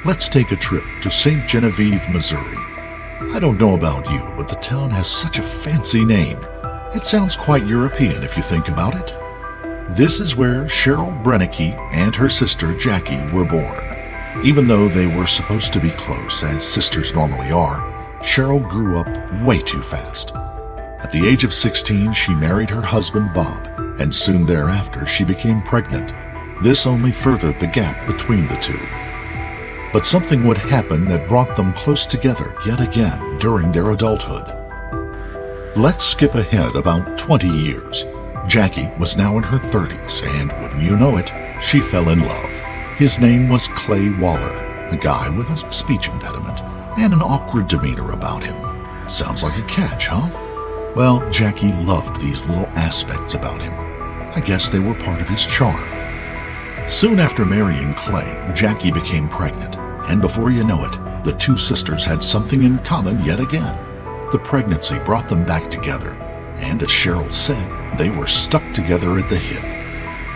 Let's take a trip to St. Genevieve, Missouri. I don't know about you, but the town has such a fancy name. It sounds quite European if you think about it. This is where Cheryl Brennicky and her sister Jackie were born. Even though they were supposed to be close, as sisters normally are, Cheryl grew up way too fast. At the age of 16, she married her husband Bob, and soon thereafter she became pregnant. This only furthered the gap between the two. But something would happen that brought them close together yet again during their adulthood. Let's skip ahead about 20 years. Jackie was now in her 30s, and wouldn't you know it, she fell in love. His name was Clay Waller, a guy with a speech impediment and an awkward demeanor about him. Sounds like a catch, huh? Well, Jackie loved these little aspects about him. I guess they were part of his charm. Soon after marrying Clay, Jackie became pregnant, and before you know it, the two sisters had something in common yet again. The pregnancy brought them back together, and as Cheryl said, they were stuck together at the hip.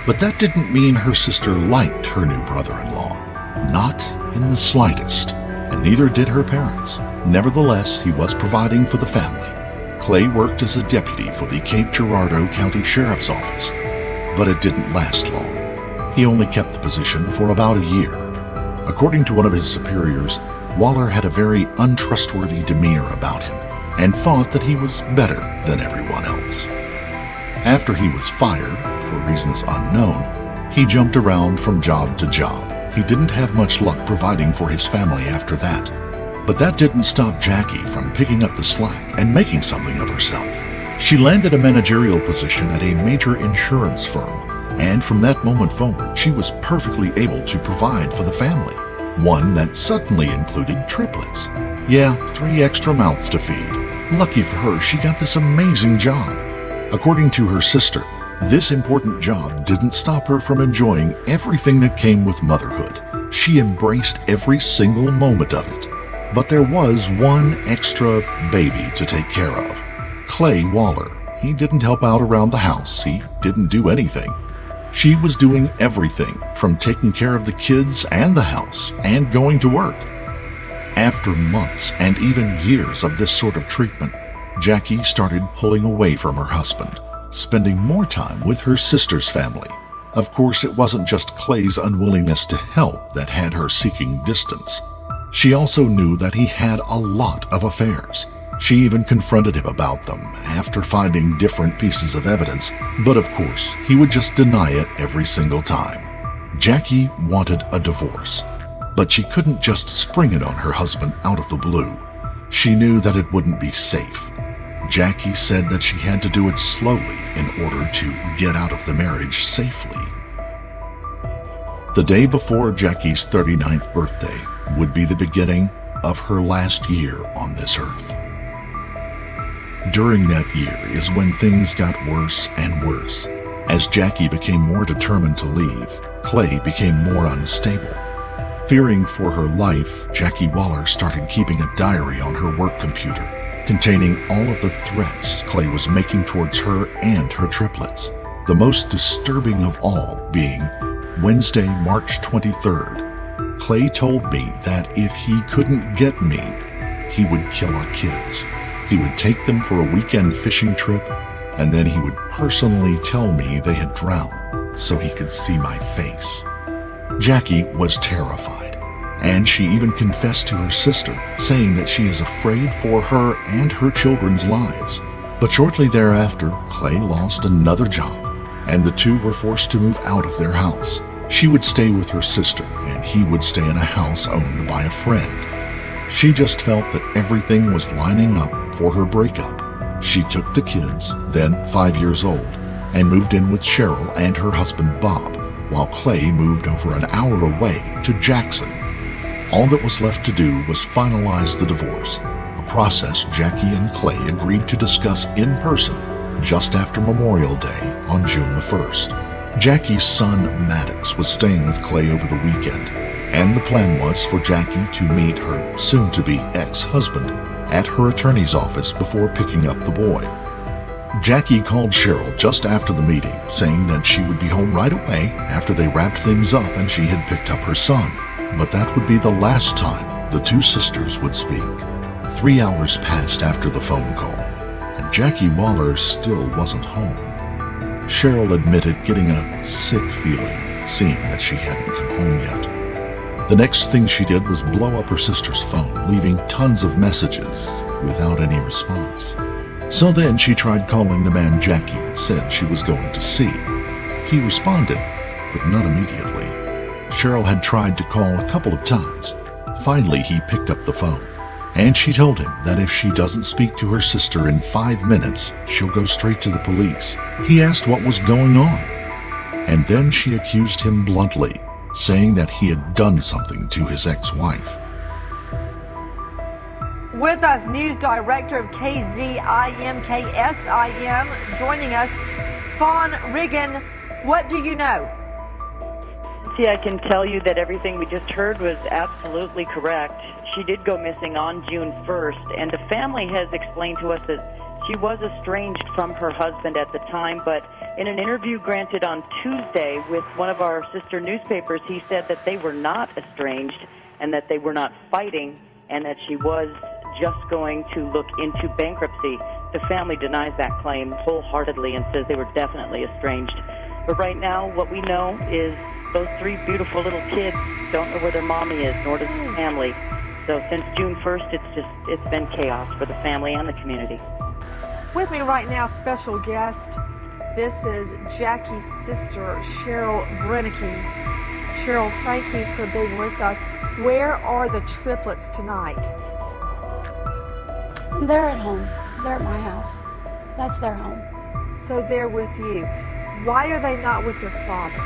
But that didn't mean her sister liked her new brother-in-law. Not in the slightest, and neither did her parents. Nevertheless, he was providing for the family. Clay worked as a deputy for the Cape Girardeau County Sheriff's Office, but it didn't last long. He only kept the position for about a year. According to one of his superiors, Waller had a very untrustworthy demeanor about him and thought that he was better than everyone else. After he was fired, for reasons unknown, he jumped around from job to job. He didn't have much luck providing for his family after that. But that didn't stop Jackie from picking up the slack and making something of herself. She landed a managerial position at a major insurance firm, and from that moment forward, she was perfectly able to provide for the family. One that suddenly included triplets. Yeah, 3 extra mouths to feed. Lucky for her, she got this amazing job. According to her sister, this important job didn't stop her from enjoying everything that came with motherhood. She embraced every single moment of it. But there was one extra baby to take care of. Clay Waller. He didn't help out around the house. He didn't do anything. She was doing everything, from taking care of the kids and the house and going to work. After months and even years of this sort of treatment, Jackie started pulling away from her husband, spending more time with her sister's family. Of course, it wasn't just Clay's unwillingness to help that had her seeking distance. She also knew that he had a lot of affairs. She even confronted him about them after finding different pieces of evidence, but of course, he would just deny it every single time. Jackie wanted a divorce, but she couldn't just spring it on her husband out of the blue. She knew that it wouldn't be safe. Jackie said that she had to do it slowly in order to get out of the marriage safely. The day before Jackie's 39th birthday would be the beginning of her last year on this earth. During that year is when things got worse and worse. As Jackie became more determined to leave, Clay became more unstable. Fearing for her life, Jackie Waller started keeping a diary on her work computer, containing all of the threats Clay was making towards her and her triplets. The most disturbing of all being Wednesday, March 23rd. Clay told me that if he couldn't get me, he would kill our kids. He would take them for a weekend fishing trip, and then he would personally tell me they had drowned so he could see my face. Jackie was terrified, and she even confessed to her sister, saying that she is afraid for her and her children's lives. But shortly thereafter, Clay lost another job, and the two were forced to move out of their house. She would stay with her sister, and he would stay in a house owned by a friend. She just felt that everything was lining up for her breakup. She took the kids, then 5 years old, and moved in with Cheryl and her husband Bob, while Clay moved over an hour away to Jackson. All that was left to do was finalize the divorce, a process Jackie and Clay agreed to discuss in person just after Memorial Day on June the 1st. Jackie's son Maddox was staying with Clay over the weekend, and the plan was for Jackie to meet her soon-to-be ex-husband at her attorney's office before picking up the boy. Jackie called Cheryl just after the meeting, saying that she would be home right away after they wrapped things up and she had picked up her son. but that would be the last time the two sisters would speak. 3 hours passed after the phone call, and Jacque Waller still wasn't home. Cheryl admitted getting a sick feeling, seeing that she hadn't come home yet. The next thing she did was blow up her sister's phone, leaving tons of messages without any response. So then she tried calling the man Jacque said she was going to see. He responded, but not immediately. Cheryl had tried to call a couple of times. Finally, he picked up the phone, and she told him that if she doesn't speak to her sister in 5 minutes, she'll go straight to the police. He asked what was going on, and then she accused him bluntly, saying that he had done something to his ex-wife. With us, News Director of KZIM, KSIM, joining us, Fawn Riggin. What do you know? See, I can tell you that everything we just heard was absolutely correct. She did go missing on June 1st, and the family has explained to us that she was estranged from her husband at the time, but in an interview granted on Tuesday with one of our sister newspapers, he said that they were not estranged and that they were not fighting and that she was just going to look into bankruptcy. The family denies that claim wholeheartedly and says they were definitely estranged. But right now, what we know is those 3 beautiful little kids don't know where their mommy is, nor does the family. So since June 1st, it's been chaos for the family and the community. With me right now, special guest. This is Jackie's sister, Cheryl Brennicky. Cheryl, thank you for being with us. Where are the triplets tonight? They're at home. They're at my house. That's their home. So they're with you. Why are they not with their father?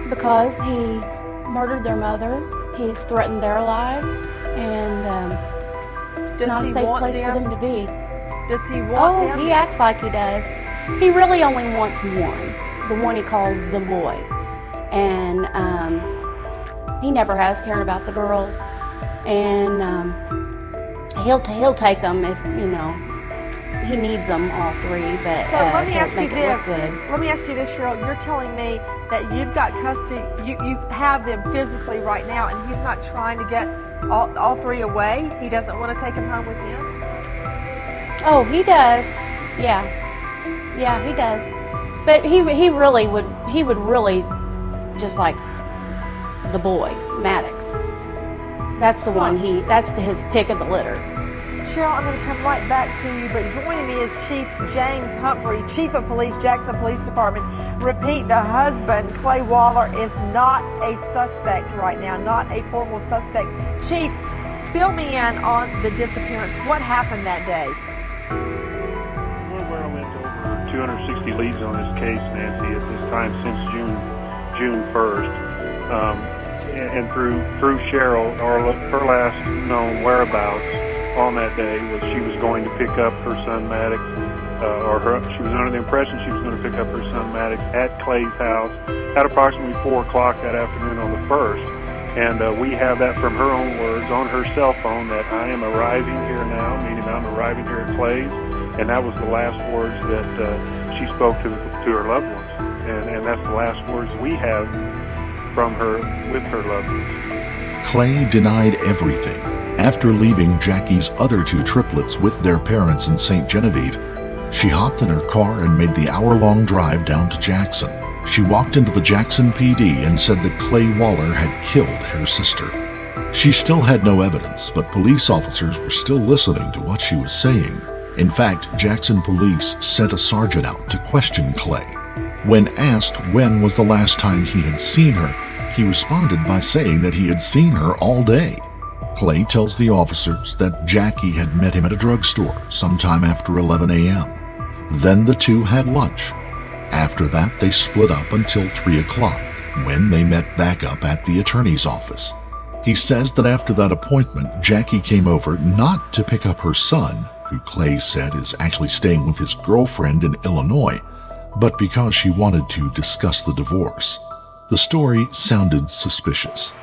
Because he murdered their mother. He's threatened their lives, and not a safe place for them to be. Does he want them? Oh, he acts like he does. He really only wants one, the one he calls the boy. And he never has cared about the girls. And he'll take them if, he needs them, all 3, but so let me ask you make this. It look good. Let me ask you this, Cheryl. You're telling me that you've got custody, you have them physically right now, and he's not trying to get all 3 away? He doesn't want to take them home with him? Oh, he does. Yeah, he does. But he would really just like the boy, Maddox. That's the one that's his pick of the litter. Cheryl, I'm going to come right back to you, but joining me is Chief James Humphrey, Chief of Police, Jackson Police Department. Repeat, the husband, Clay Waller, is not a suspect right now, not a formal suspect. Chief, fill me in on the disappearance. What happened that day? We're well into over 260 leads on this case, Nancy, at this time since June 1st. And through Cheryl, her last known whereabouts on that day was she was going to pick up her son Maddox, she was under the impression she was going to pick up her son Maddox at Clay's house at approximately 4 o'clock that afternoon on the 1st. And we have that from her own words on her cell phone that I am arriving here now, meaning I'm arriving here at Clay's. And that was the last words that she spoke to her loved ones. And that's the last words we have from her with her loved ones. Clay denied everything. After leaving Jackie's other 2 triplets with their parents in St. Genevieve, she hopped in her car and made the hour-long drive down to Jackson. She walked into the Jackson PD and said that Clay Waller had killed her sister. She still had no evidence, but police officers were still listening to what she was saying. In fact, Jackson police sent a sergeant out to question Clay. When asked when was the last time he had seen her, he responded by saying that he had seen her all day. Clay tells the officers that Jackie had met him at a drugstore sometime after 11 a.m. Then the 2 had lunch. After that, they split up until 3 o'clock, when they met back up at the attorney's office. He says that after that appointment, Jackie came over not to pick up her son, who Clay said is actually staying with his girlfriend in Illinois, but because she wanted to discuss the divorce. The story sounded suspicious.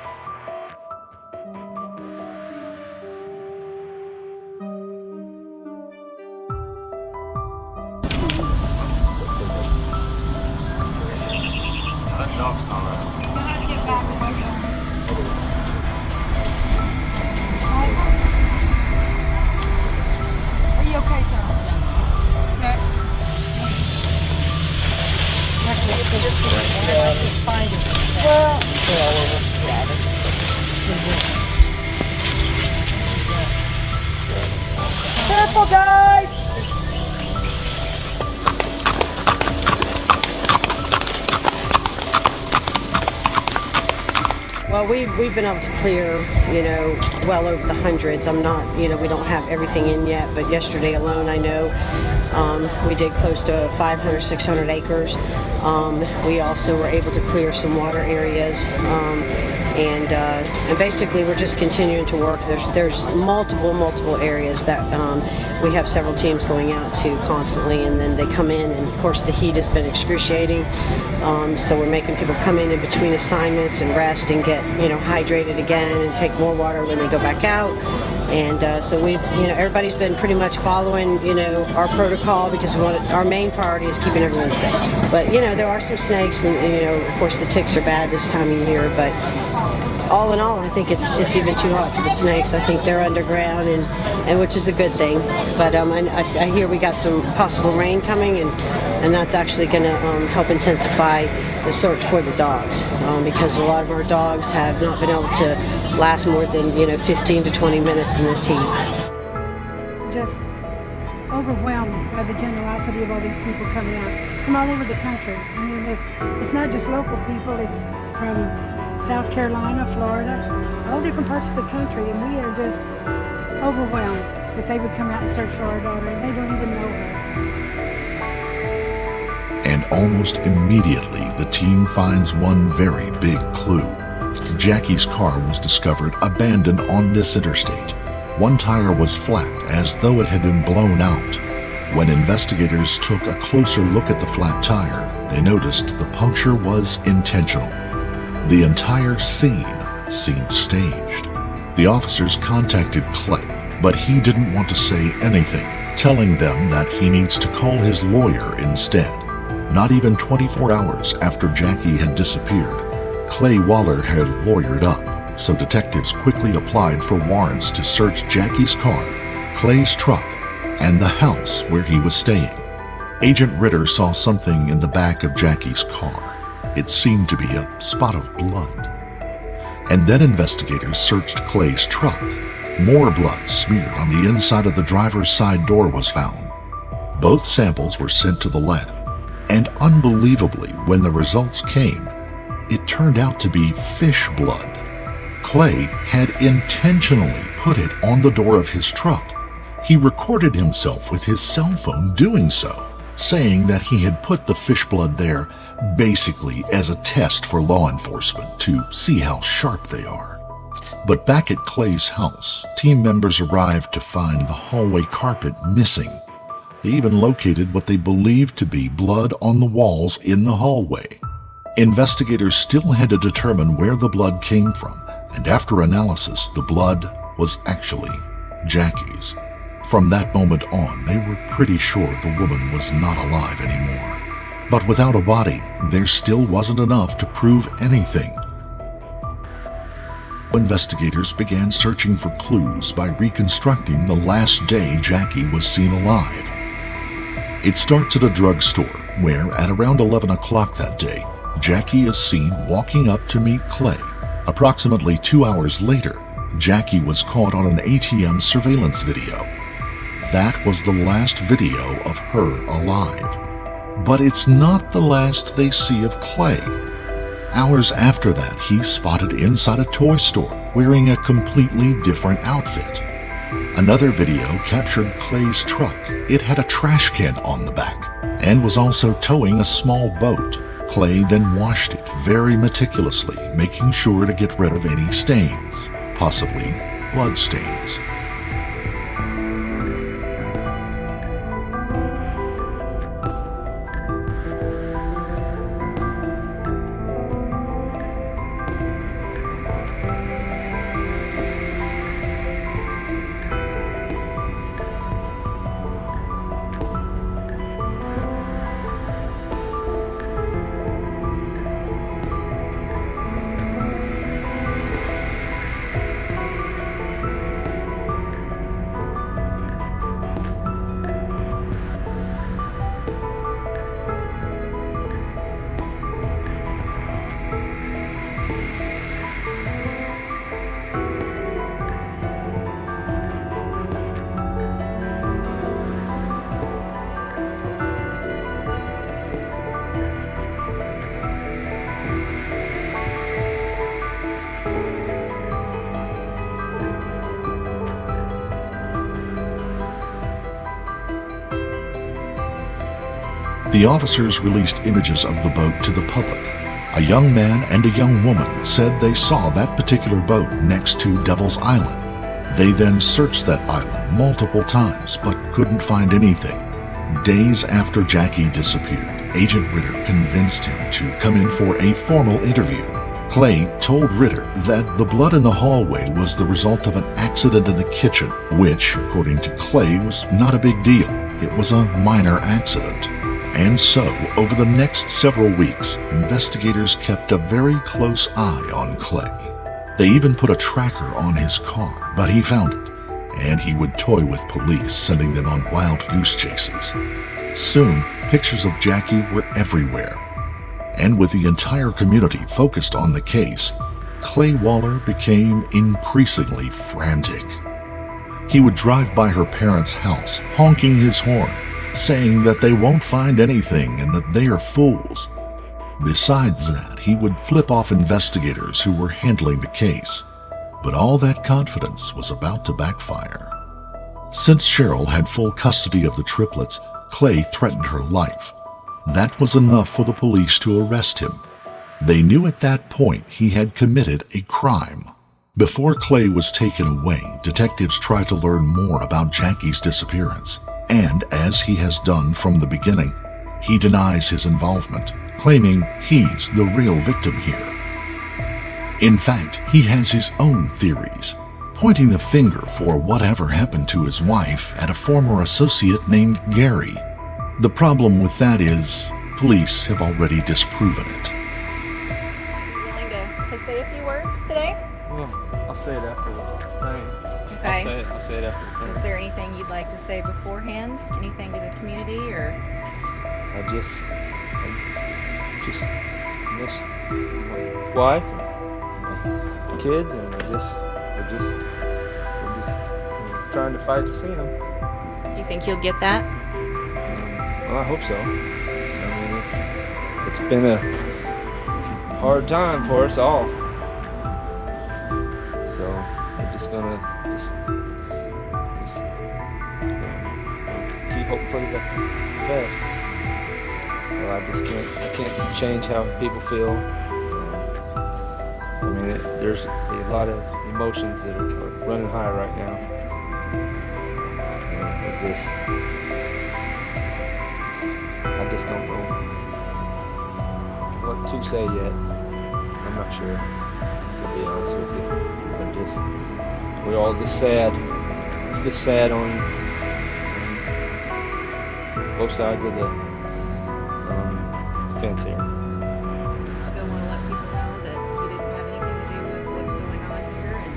Well, we've been able to clear, well over the hundreds. I'm not, we don't have everything in yet, but yesterday alone, I know we did close to 500, 600 acres. We also were able to clear some water areas, and basically we're just continuing to work. There's multiple areas that we have several teams going out to constantly, and then they come in, and of course the heat has been excruciating. So we're making people come in between assignments and rest and get hydrated again and take more water when they go back out. And so we've everybody's been pretty much following our protocol, because our main priority is keeping everyone safe. But there are some snakes, and of course the ticks are bad this time of year, but all in all, I think it's even too hot for the snakes. I think they're underground, and which is a good thing. But I hear we got some possible rain coming, and that's actually going to help intensify the search for the dogs, because a lot of our dogs have not been able to last more than 15 to 20 minutes in this heat. Just overwhelmed by the generosity of all these people coming out from all over the country. I mean, it's not just local people. It's from South Carolina, Florida, all different parts of the country, and we are just overwhelmed that they would come out and search for our daughter, and they don't even know her. And almost immediately, the team finds one very big clue. Jackie's car was discovered abandoned on this interstate. One tire was flat, as though it had been blown out. When investigators took a closer look at the flat tire, they noticed the puncture was intentional. The entire scene seemed staged. The officers contacted Clay, but he didn't want to say anything, telling them that he needs to call his lawyer instead. Not even 24 hours after Jackie had disappeared, Clay Waller had lawyered up, so detectives quickly applied for warrants to search Jackie's car, Clay's truck, and the house where he was staying. Agent Ritter saw something in the back of Jackie's car. It seemed to be a spot of blood. And then investigators searched Clay's truck. More blood smeared on the inside of the driver's side door was found. Both samples were sent to the lab, and unbelievably, when the results came, it turned out to be fish blood. Clay had intentionally put it on the door of his truck. He recorded himself with his cell phone doing so, saying that he had put the fish blood there basically as a test for law enforcement to see how sharp they are. But back at Clay's house, team members arrived to find the hallway carpet missing. They even located what they believed to be blood on the walls in the hallway. Investigators still had to determine where the blood came from, and after analysis, the blood was actually Jackie's. From that moment on, they were pretty sure the woman was not alive anymore. But without a body, there still wasn't enough to prove anything. Investigators began searching for clues by reconstructing the last day Jackie was seen alive. It starts at a drugstore where, at around 11 o'clock that day, Jackie is seen walking up to meet Clay. Approximately 2 hours later, Jackie was caught on an ATM surveillance video. That was the last video of her alive. But it's not the last they see of Clay. Hours after that, he's spotted inside a toy store wearing a completely different outfit. Another video captured Clay's truck. It had a trash can on the back and was also towing a small boat. Clay then washed it very meticulously, making sure to get rid of any stains, possibly blood stains. The officers released images of the boat to the public. A young man and a young woman said they saw that particular boat next to Devil's Island. They then searched that island multiple times but couldn't find anything. Days after Jacque disappeared, Agent Ritter convinced him to come in for a formal interview. Clay told Ritter that the blood in the hallway was the result of an accident in the kitchen, which, according to Clay, was not a big deal. It was a minor accident. And so, over the next several weeks, investigators kept a very close eye on Clay. They even put a tracker on his car, but he found it, and he would toy with police, sending them on wild goose chases. Soon, pictures of Jacque were everywhere. And with the entire community focused on the case, Clay Waller became increasingly frantic. He would drive by her parents' house, honking his horn, saying that they won't find anything and that they are fools. Besides that, he would flip off investigators who were handling the case. But all that confidence was about to backfire. Since Cheryl had full custody of the triplets, Clay threatened her life. That was enough for the police to arrest him. They knew at that point he had committed a crime. Before Clay was taken away, detectives tried to learn more about Jacque's disappearance. And as he has done from the beginning, he denies his involvement, claiming he's the real victim here. In fact, he has his own theories, pointing the finger for whatever happened to his wife at a former associate named Gary. The problem with that is, police have already disproven it. Willing to say a few words today? Well, I'll say it after the thing. Okay. I'll say it after the thing. Is there anything you'd like to say beforehand? Anything to the community, or? I just miss my wife and my kids, and we're just trying to fight to see them. Do you think you'll get that? Well, I hope so. I mean, it's been a hard time for us all. So we're just gonna keep hoping for the best. Well, I can't change how people feel. I mean, there's a lot of emotions that are running high right now. I just don't know what to say yet. I'm not sure, to be honest with you. We're all just sad. It's just sad on both sides of the fence here. Still want to let people know that you didn't have anything to do with what's going on here, and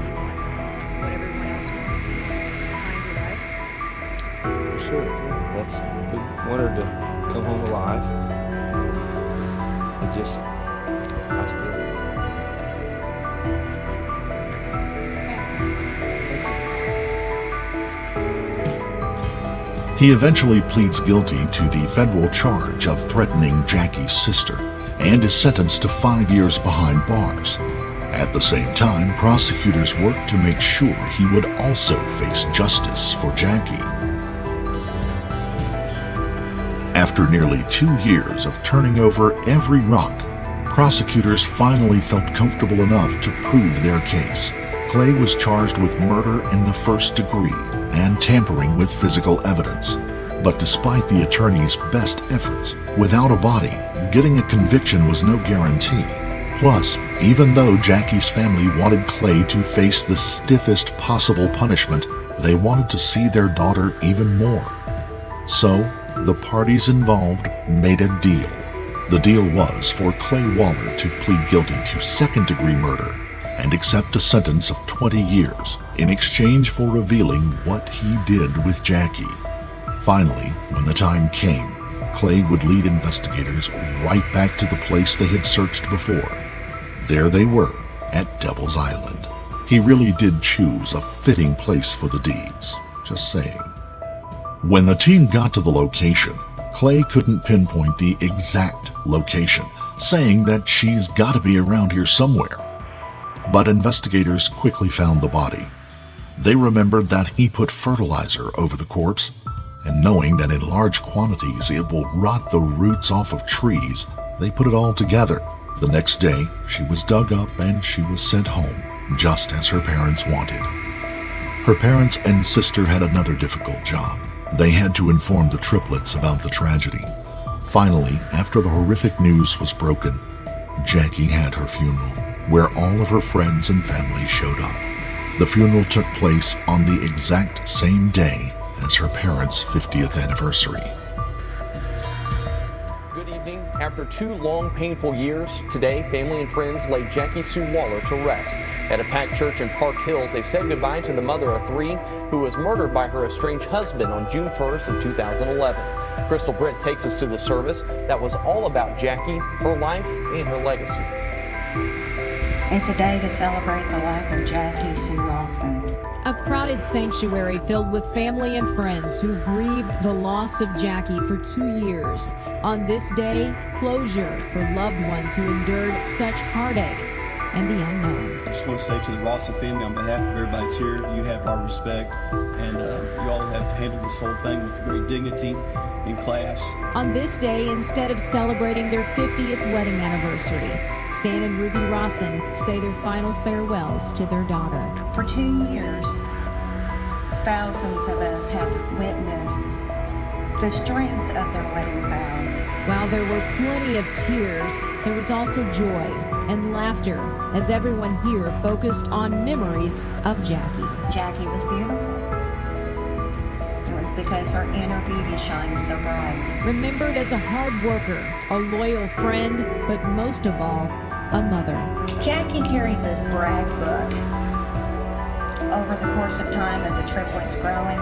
you want what everyone else wants you to find your wife? For sure, yeah. We want her to come home alive. I still do. He eventually pleads guilty to the federal charge of threatening Jacque's sister and is sentenced to 5 years behind bars. At the same time, prosecutors worked to make sure he would also face justice for Jacque. After nearly 2 years of turning over every rock, prosecutors finally felt comfortable enough to prove their case. Clay was charged with murder in the first degree and tampering with physical evidence. But despite the attorney's best efforts, without a body, getting a conviction was no guarantee. Plus, even though Jacque's family wanted Clay to face the stiffest possible punishment, they wanted to see their daughter even more. So, the parties involved made a deal. The deal was for Clay Waller to plead guilty to second-degree murder and accept a sentence of 20 years in exchange for revealing what he did with Jacque. Finally, when the time came, Clay would lead investigators right back to the place they had searched before. There they were, at Devil's Island. He really did choose a fitting place for the deeds, just saying. When the team got to the location, Clay couldn't pinpoint the exact location, saying that she's got to be around here somewhere. But investigators quickly found the body. They remembered that he put fertilizer over the corpse, and knowing that in large quantities it will rot the roots off of trees, they put it all together. The next day, she was dug up and she was sent home, just as her parents wanted. Her parents and sister had another difficult job. They had to inform the triplets about the tragedy. Finally, after the horrific news was broken, Jacque had her funeral, where all of her friends and family showed up. The funeral took place on the exact same day as her parents' 50th anniversary. Good evening. After 2 long, painful years, today family and friends laid Jacque Sue Waller to rest. At a packed church in Park Hills, they said goodbye to the mother of 3 who was murdered by her estranged husband on June 1st of 2011. Crystal Britt takes us to the service that was all about Jacque, her life, and her legacy. It's a day to celebrate the life of Jacque Sue Waller-True. A crowded sanctuary filled with family and friends who grieved the loss of Jacque for 2 years. On this day, closure for loved ones who endured such heartache and the unknown. I just want to say to the Rawson family, on behalf of everybody that's here, you have our respect, and you all have handled this whole thing with great dignity and class. On this day, instead of celebrating their 50th wedding anniversary, Stan and Ruby Rawson say their final farewells to their daughter. For 2 years, thousands of us have witnessed the strength of their wedding vows. While there were plenty of tears, there was also joy and laughter as everyone here focused on memories of Jacque. Jacque was beautiful. It was because her inner beauty shined so bright. Remembered as a hard worker, a loyal friend, but most of all, a mother. Jacque carried this brag book over the course of time of the triplets growing,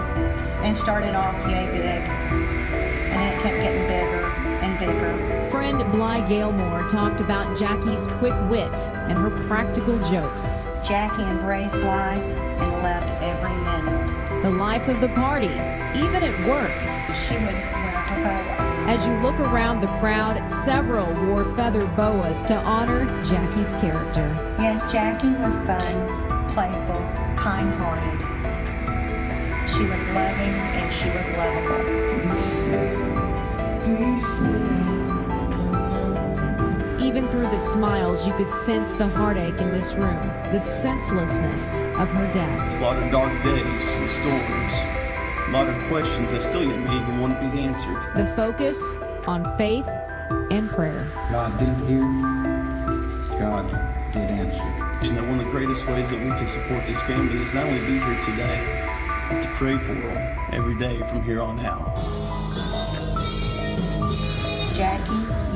and started off yay big, and it kept getting bigger and bigger. Friend Bly Gailmore talked about Jackie's quick wit and her practical jokes. Jacque embraced life and loved every minute. The life of the party, even at work. She would wear her boa. As you look around the crowd, several wore feather boas to honor Jackie's character. Yes, Jacque was fun, playful, kind-hearted. She was loving and she was lovable. Even through the smiles, you could sense the heartache in this room, the senselessness of her death. A lot of dark days and storms. A lot of questions that still yet may even want to be answered. The focus on faith and prayer. God did hear. God did answer. And that one of the greatest ways that we can support this family is not only be here today, but to pray for them every day from here on out. Jacque,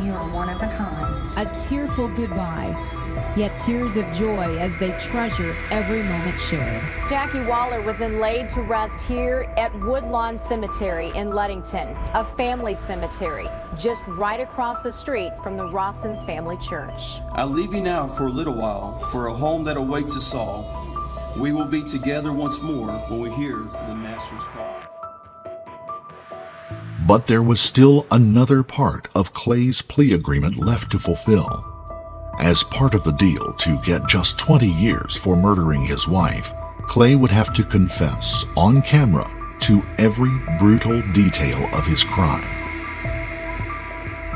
you are one of a kind. A tearful goodbye, yet tears of joy as they treasure every moment shared. Jacque Waller was laid to rest here at Woodlawn Cemetery in Ludington, a family cemetery just right across the street from the Rawson's family church. I leave you now for a little while for a home that awaits us all. We will be together once more when we hear the Master's call. But there was still another part of Clay's plea agreement left to fulfill. As part of the deal to get just 20 years for murdering his wife, Clay would have to confess on camera to every brutal detail of his crime.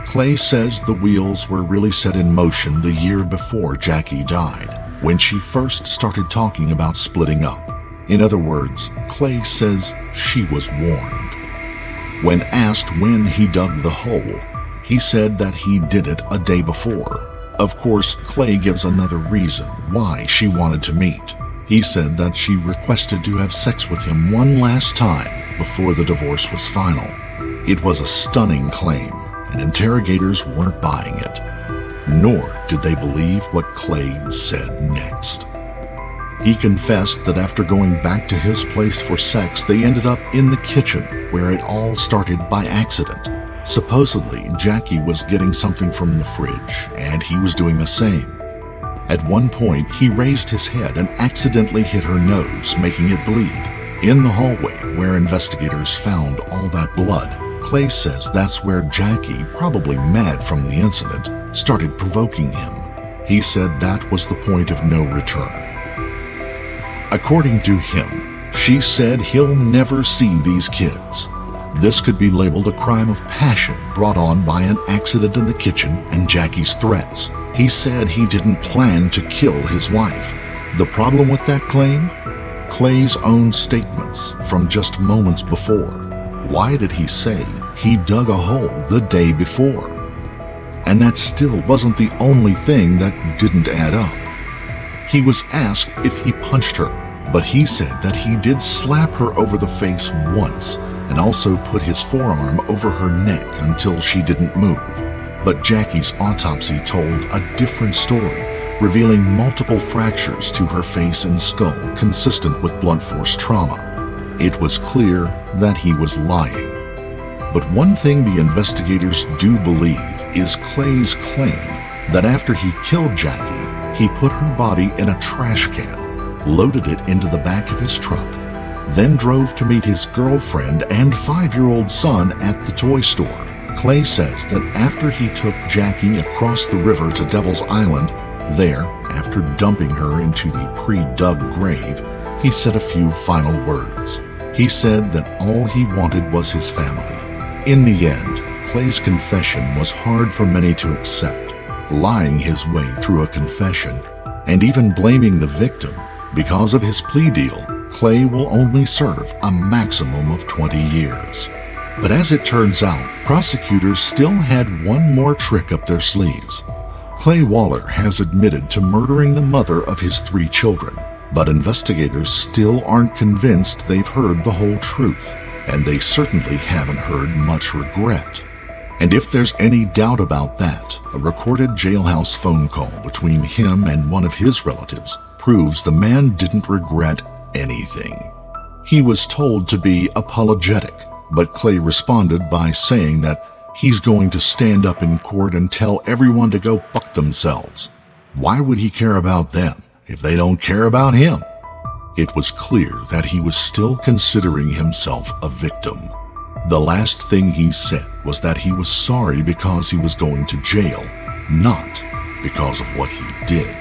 Clay says the wheels were really set in motion the year before Jacque died, when she first started talking about splitting up. In other words, Clay says she was warned. When asked when he dug the hole, he said that he did it a day before. Of course, Clay gives another reason why she wanted to meet. He said that she requested to have sex with him one last time before the divorce was final. It was a stunning claim, and interrogators weren't buying it. Nor did they believe what Clay said next. He confessed that after going back to his place for sex, they ended up in the kitchen, where it all started by accident. Supposedly, Jacque was getting something from the fridge, and he was doing the same. At one point, he raised his head and accidentally hit her nose, making it bleed. In the hallway, where investigators found all that blood, Clay says that's where Jacque, probably mad from the incident, started provoking him. He said that was the point of no return. According to him, she said he'll never see these kids. This could be labeled a crime of passion brought on by an accident in the kitchen and Jackie's threats. He said he didn't plan to kill his wife. The problem with that claim? Clay's own statements from just moments before. Why did he say he dug a hole the day before? And that still wasn't the only thing that didn't add up. He was asked if he punched her, but he said that he did slap her over the face once and also put his forearm over her neck until she didn't move. But Jackie's autopsy told a different story, revealing multiple fractures to her face and skull consistent with blunt force trauma. It was clear that he was lying. But one thing the investigators do believe is Clay's claim that after he killed Jackie, he put her body in a trash can, loaded it into the back of his truck, then drove to meet his girlfriend and 5-year-old son at the toy store. Clay says that after he took Jackie across the river to Devil's Island, there, after dumping her into the pre-dug grave, he said a few final words. He said that all he wanted was his family. In the end, Clay's confession was hard for many to accept, lying his way through a confession and even blaming the victim. Because of his plea deal, Clay will only serve a maximum of 20 years. But as it turns out, prosecutors still had one more trick up their sleeves. Clay Waller has admitted to murdering the mother of his 3 children, but investigators still aren't convinced they've heard the whole truth, and they certainly haven't heard much regret. And if there's any doubt about that, a recorded jailhouse phone call between him and one of his relatives proves the man didn't regret anything. He was told to be apologetic, but Clay responded by saying that he's going to stand up in court and tell everyone to go fuck themselves. Why would he care about them if they don't care about him? It was clear that he was still considering himself a victim. The last thing he said was that he was sorry because he was going to jail, not because of what he did.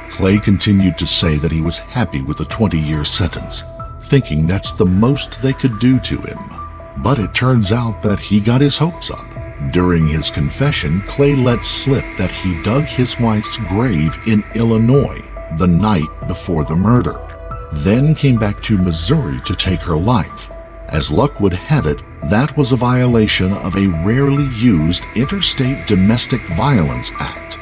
Clay continued to say that he was happy with the 20-year sentence, thinking that's the most they could do to him. But it turns out that he got his hopes up. During his confession, Clay let slip that he dug his wife's grave in Illinois the night before the murder, then came back to Missouri to take her life. As luck would have it, that was a violation of a rarely used Interstate Domestic Violence Act.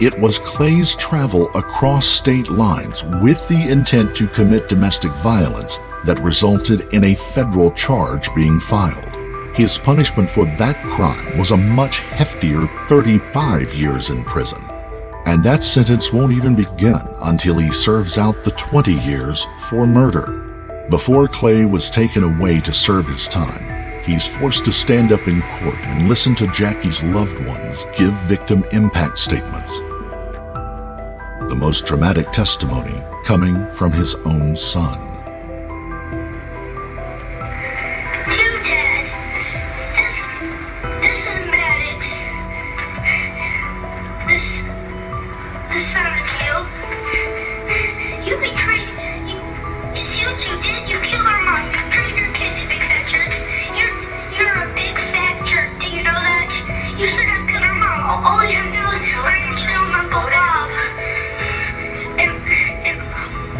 It was Clay's travel across state lines with the intent to commit domestic violence that resulted in a federal charge being filed. His punishment for that crime was a much heftier 35 years in prison. And that sentence won't even begin until he serves out the 20 years for murder. Before Clay was taken away to serve his time, he's forced to stand up in court and listen to Jackie's loved ones give victim impact statements. The most dramatic testimony coming from his own son.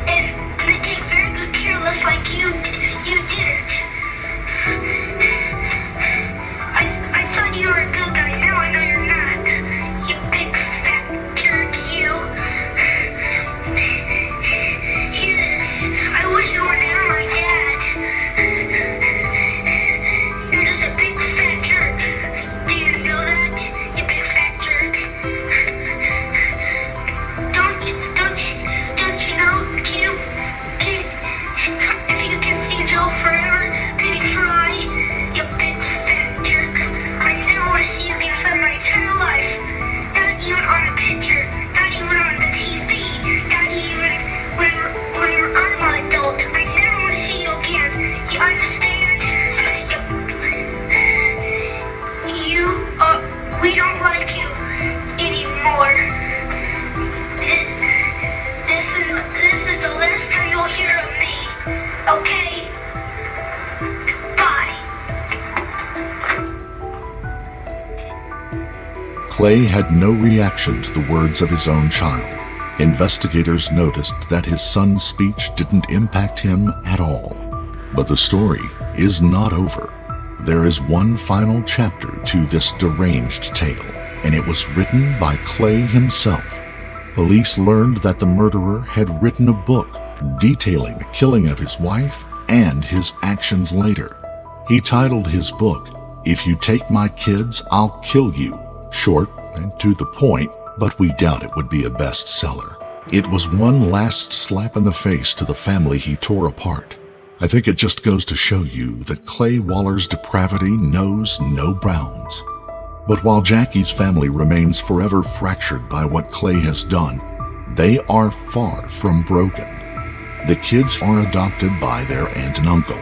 And they take very good Clay had no reaction to the words of his own child. Investigators noticed that his son's speech didn't impact him at all. But the story is not over. There is one final chapter to this deranged tale, and it was written by Clay himself. Police learned that the murderer had written a book detailing the killing of his wife and his actions later. He titled his book, "If You Take My Kids, I'll Kill You." Short and to the point, but we doubt it would be a bestseller. It was one last slap in the face to the family he tore apart. I think it just goes to show you that Clay Waller's depravity knows no bounds. But while Jackie's family remains forever fractured by what Clay has done, they are far from broken. The kids are adopted by their aunt and uncle.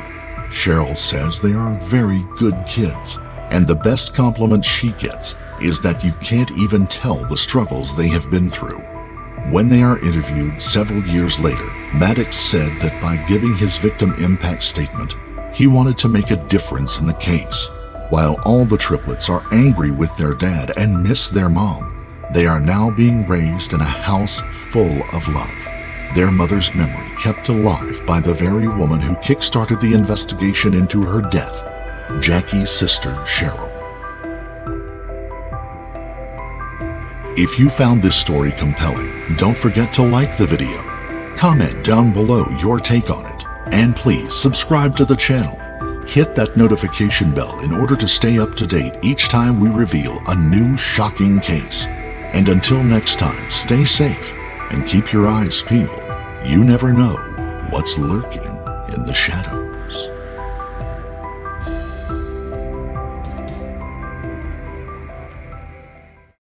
Cheryl says they are very good kids, and the best compliment she gets is that you can't even tell the struggles they have been through. When they are interviewed several years later, Maddox said that by giving his victim impact statement, he wanted to make a difference in the case. While all the triplets are angry with their dad and miss their mom, they are now being raised in a house full of love. Their mother's memory kept alive by the very woman who kickstarted the investigation into her death, Jackie's sister, Cheryl. If you found this story compelling, don't forget to like the video, comment down below your take on it, and please subscribe to the channel. Hit that notification bell in order to stay up to date each time we reveal a new shocking case. And until next time, stay safe and keep your eyes peeled. You never know what's lurking in the shadows.